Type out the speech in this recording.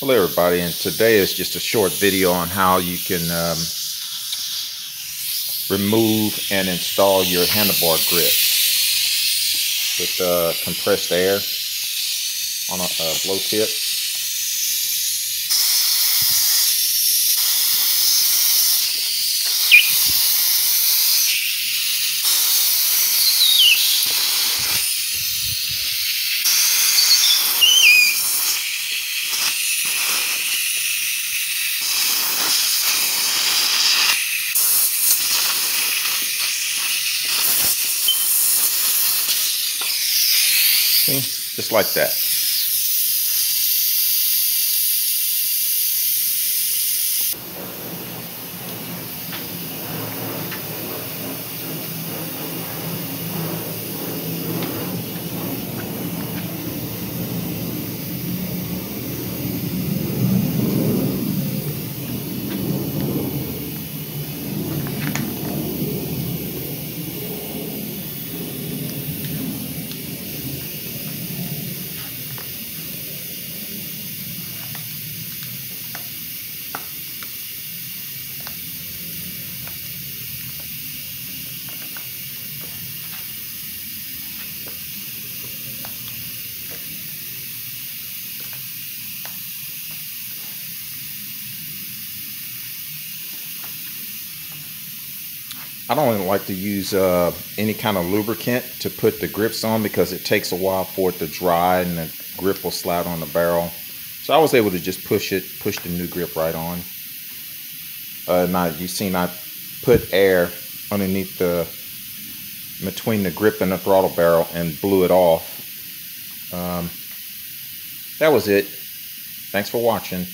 Hello everybody, and today is just a short video on how you can remove and install your handlebar grips with compressed air on a blow tip. See? Just like that. I don't even like to use any kind of lubricant to put the grips on because it takes a while for it to dry and the grip will slide on the barrel. So I was able to just push the new grip right on. Now you've seen I put air underneath between the grip and the throttle barrel and blew it off. That was it. Thanks for watching.